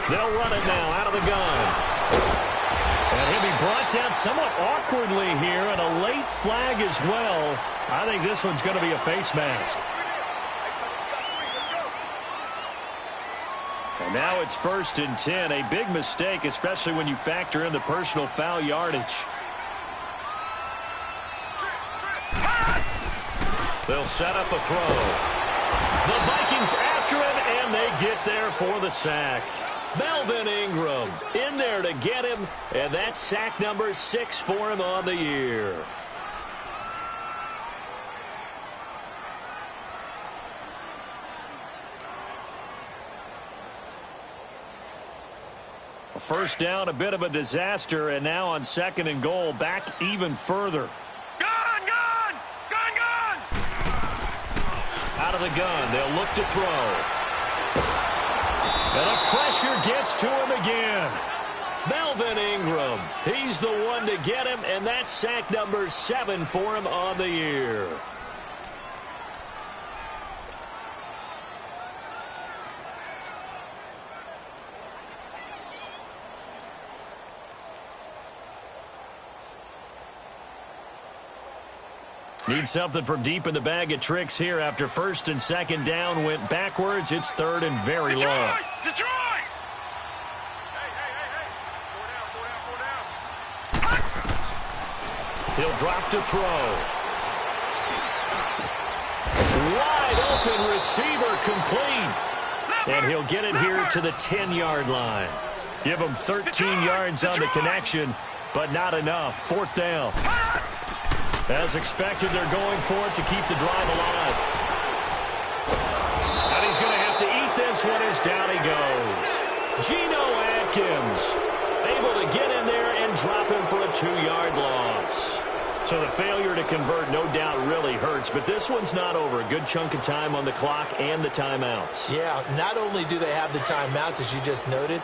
They'll run it now out of the gun. And he'll be brought down somewhat awkwardly here, and a late flag as well. I think this one's going to be a face mask. And now it's 1st and 10. A big mistake, especially when you factor in the personal foul yardage. They'll set up a throw. The Vikings after him, and they get there for the sack. Melvin Ingram in there to get him, and that's sack number 6 for him on the year. First down, a bit of a disaster, and now on 2nd and goal, back even further. Out of the gun, they'll look to throw. And the pressure gets to him again. Melvin Ingram. He's the one to get him, and that's sack number 7 for him on the year. Need something from deep in the bag of tricks here after first and second down went backwards. It's third and very long. Detroit! He'll drop to throw. Wide open receiver complete. And he'll get it here to the 10-yard line. Give him 13 yards on the connection, but not enough. Fourth down. As expected, they're going for it to keep the drive alive. And he's going to have to eat this one as down he goes. Geno Atkins able to get in there and drop him for a 2-yard loss. So the failure to convert no doubt really hurts, but this one's not over. A good chunk of time on the clock and the timeouts. Yeah, not only do they have the timeouts, as you just noted,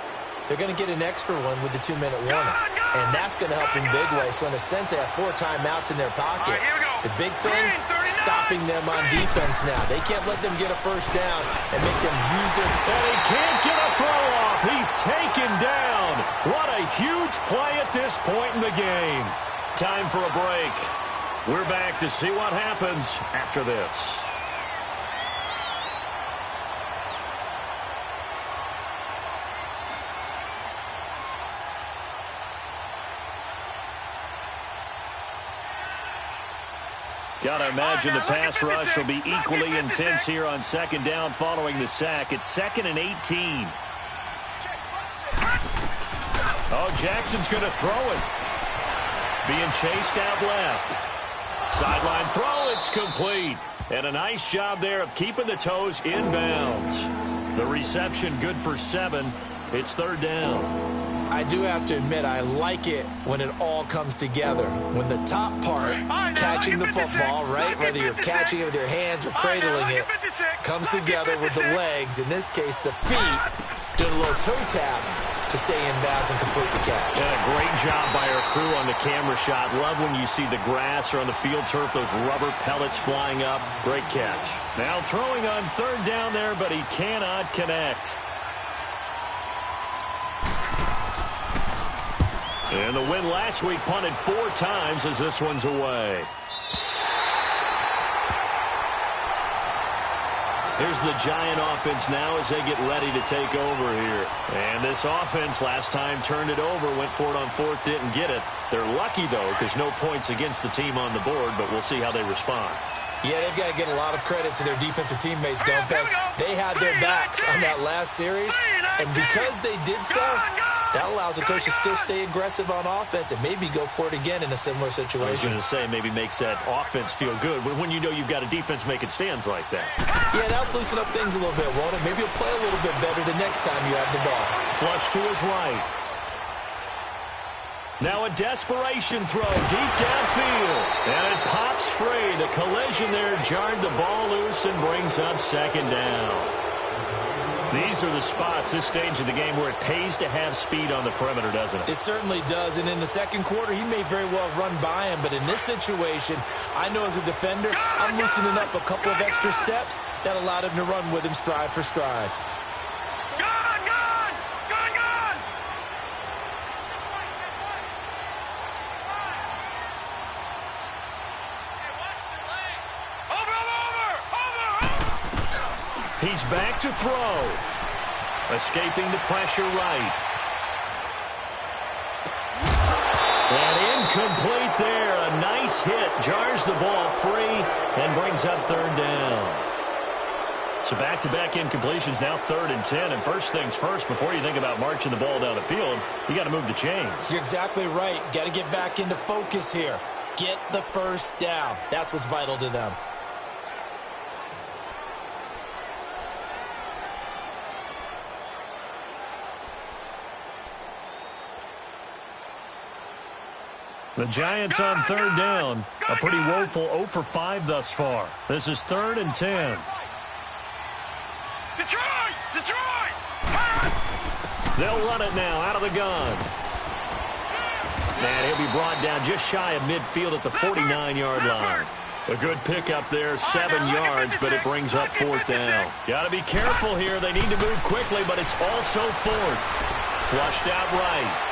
they're going to get an extra one with the 2-minute warning. And that's going to help in big way. So in a sense, they have 4 timeouts in their pocket. The big thing, stopping them on defense now. They can't let them get a first down and make them use their... And he can't get a throw off. He's taken down. What a huge play at this point in the game. Time for a break. We're back to see what happens after this. Got to imagine the pass rush will be equally intense here on second down following the sack. It's 2nd and 18. Oh, Jackson's going to throw it. Being chased out left. Sideline throw, it's complete. And a nice job there of keeping the toes inbounds. The reception good for 7. It's 3rd down. I do have to admit, I like it when it all comes together. When the top part, catching the football, right, whether you're catching it with your hands or cradling it, comes together with the legs, in this case the feet, doing a little toe tap to stay in bounds and complete the catch. And a great job by our crew on the camera shot. Love when you see the grass or on the field turf, those rubber pellets flying up. Great catch. Now throwing on 3rd down there, but he cannot connect. And the win last week punted 4 times as this one's away. Here's the Giant offense now as they get ready to take over here. And this offense last time turned it over, went for it on 4th, didn't get it. They're lucky, though, because no points against the team on the board, but we'll see how they respond. Yeah, they've got to get a lot of credit to their defensive teammates, don't they? They had their backs on that last series, and because they did so, that allows the coach to still stay aggressive on offense and maybe go for it again in a similar situation. I was going to say maybe makes that offense feel good when you know you've got a defense making stands like that. Yeah, that'll loosen up things a little bit, won't it? Maybe you'll play a little bit better the next time you have the ball. Flush to his right. Now a desperation throw deep downfield. And it pops free. The collision there jarred the ball loose and brings up 2nd down. These are the spots, this stage of the game, where it pays to have speed on the perimeter, doesn't it? It certainly does, and in the second quarter, he may very well run by him, but in this situation, I know as a defender, I'm loosening up a couple of extra steps that allowed him to run with him stride for stride. He's back to throw. Escaping the pressure right. And incomplete there. A nice hit. Jars the ball free and brings up 3rd down. So back-to-back incompletions, now 3rd and 10. And first things first, before you think about marching the ball down the field, you got to move the chains. You're exactly right. Got to get back into focus here. Get the first down. That's what's vital to them. The Giants on 3rd down. A pretty woeful 0 for 5 thus far. This is 3rd and 10. Detroit! They'll run it now out of the gun. And he'll be brought down just shy of midfield at the 49-yard line. A good pickup there, 7 yards, but it brings up 4th down. Got to be careful here. They need to move quickly, but it's also 4th. Flushed out right.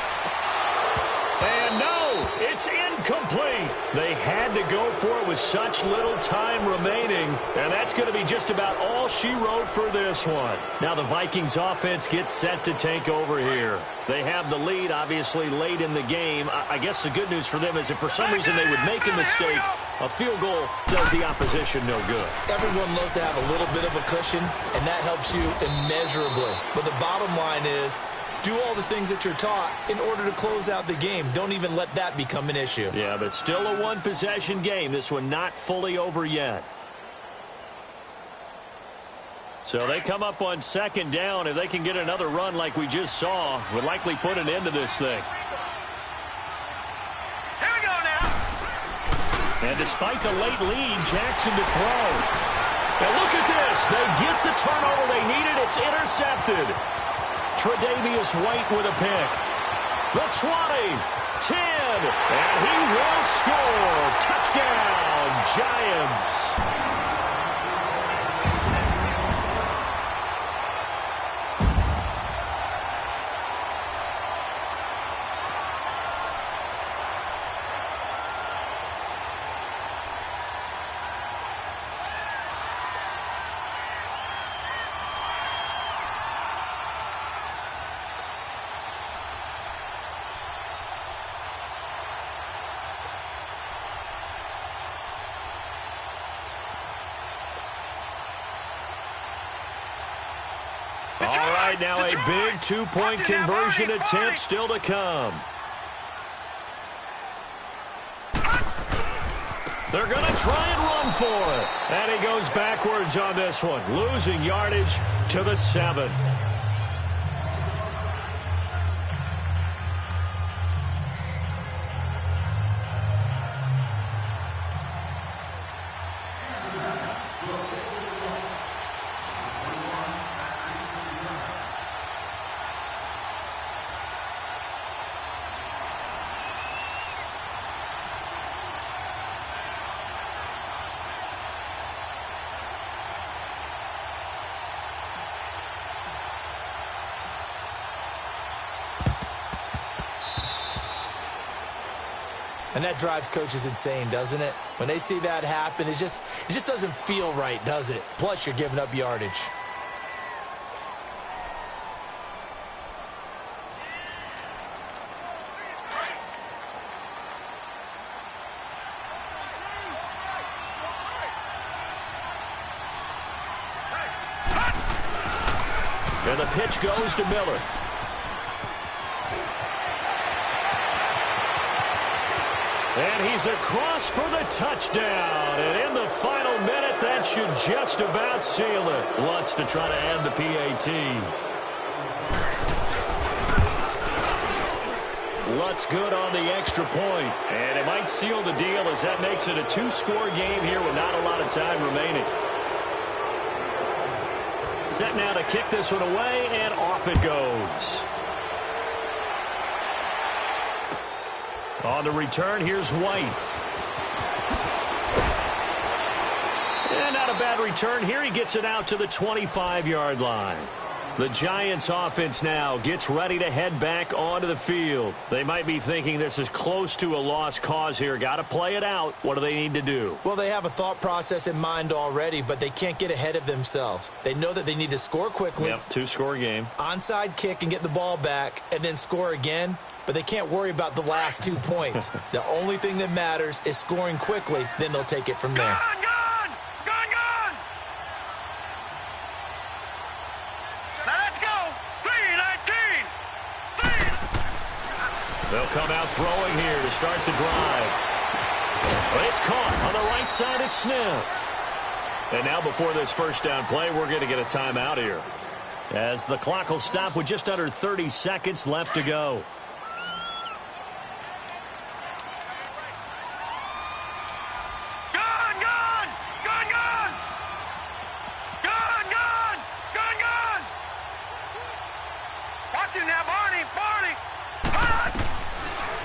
And no, it's incomplete. They had to go for it with such little time remaining, and that's going to be just about all she wrote for this one. Now the Vikings offense gets set to take over here. They have the lead, obviously, late in the game. I guess the good news for them is if for some reason they would make a mistake, a field goal does the opposition no good. Everyone loves to have a little bit of a cushion, and that helps you immeasurably. But the bottom line is, do all the things that you're taught in order to close out the game. Don't even let that become an issue. Yeah, but still a one-possession game. This one not fully over yet. So they come up on 2nd down. If they can get another run like we just saw, would likely put an end to this thing. Here we go now. And despite the late lead, Jackson to throw. And look at this. They get the turnover they needed. It's intercepted. Tre'Davious White with a pick. The 20, 10, and he will score. Touchdown, Giants. All right, now a big two-point conversion attempt still to come. They're going to try and run for it. And he goes backwards on this one, losing yardage to the 7. And that drives coaches insane, doesn't it? When they see that happen, it just doesn't feel right, does it? Plus, you're giving up yardage. And the pitch goes to Miller. And he's across for the touchdown. And in the final minute, that should just about seal it. Lutz to try to end the PAT. Lutz good on the extra point. And it might seal the deal as that makes it a 2-score game here with not a lot of time remaining. Set now to kick this one away, and off it goes. On the return, here's White. And not a bad return here. He gets it out to the 25-yard line. The Giants offense now gets ready to head back onto the field. They might be thinking this is close to a lost cause here. Got to play it out. What do they need to do? Well, they have a thought process in mind already, but they can't get ahead of themselves. They know that they need to score quickly. Yep, 2-score game. Onside kick and get the ball back and then score again. But they can't worry about the last 2 points. The only thing that matters is scoring quickly. Then they'll take it from there. Gone! Now let's go! 3-19! They'll come out throwing here to start the drive. But it's caught on the right side at Smith. And now before this first down play, we're going to get a timeout here, as the clock will stop with just under 30 seconds left to go.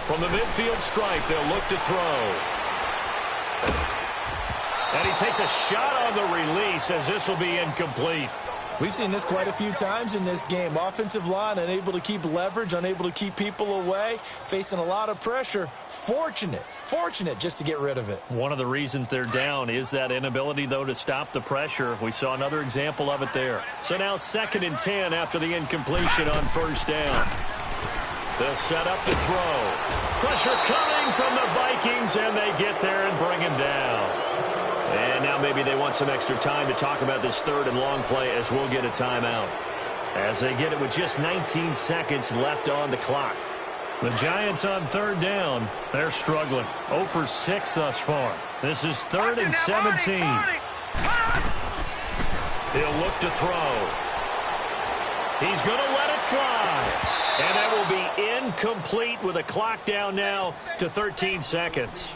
From From the midfield stripe, they'll look to throw. And he takes a shot on the release as this will be incomplete. We've seen this quite a few times in this game. Offensive line unable to keep leverage, unable to keep people away, facing a lot of pressure. Fortunate just to get rid of it. One of the reasons they're down is that inability, though, to stop the pressure. We saw another example of it there. So now 2nd and 10 after the incompletion on 1st down. They'll set up to throw. Pressure coming from the Vikings, and they get there and bring him down. And now maybe they want some extra time to talk about this 3rd and long play as we'll get a timeout. As they get it with just 19 seconds left on the clock. The Giants on 3rd down. They're struggling. 0 for 6 thus far. This is 3rd and 17. He'll look to throw. He's going to let it fly. And that will be incomplete with a clock down now to 13 seconds.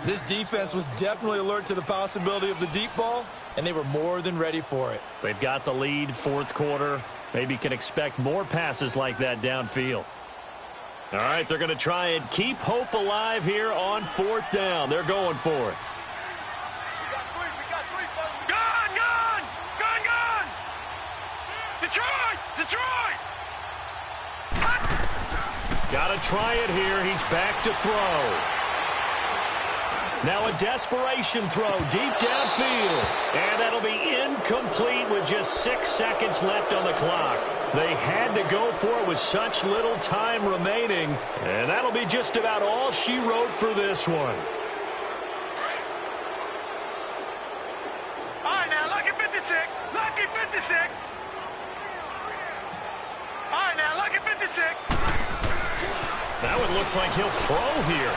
This defense was definitely alert to the possibility of the deep ball, and they were more than ready for it. They've got the lead, 4th quarter. Maybe can expect more passes like that downfield. All right, they're going to try and keep hope alive here on 4th down. They're going for it. Gone! Detroit! Got to try it here. He's back to throw. Now a desperation throw deep downfield. And that'll be incomplete with just 6 seconds left on the clock. They had to go for it with such little time remaining. And that'll be just about all she wrote for this one. All right, now, lucky 56. Lucky 56. All right, now, lucky 56. Now it looks like he'll throw here.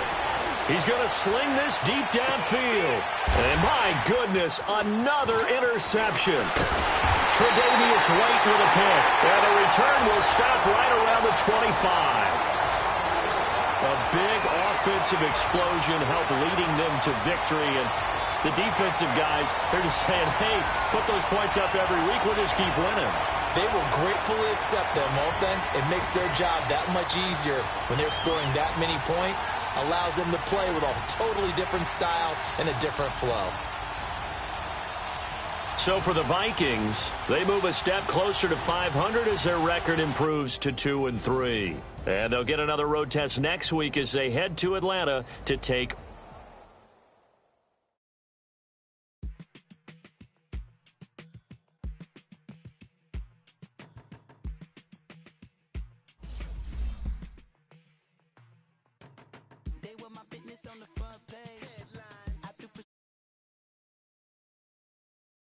He's going to sling this deep downfield. And my goodness, another interception. Tre'Davious White with a pick. And the return will stop right around the 25. A big offensive explosion helped leading them to victory. And the defensive guys, they're just saying, hey, put those points up every week. We'll just keep winning. They will gratefully accept them, won't they? It makes their job that much easier when they're scoring that many points. Allows them to play with a totally different style and a different flow. So for the Vikings, they move a step closer to 500 as their record improves to 2-3. And they'll get another road test next week as they head to Atlanta to take They want my business on the front page. Headline.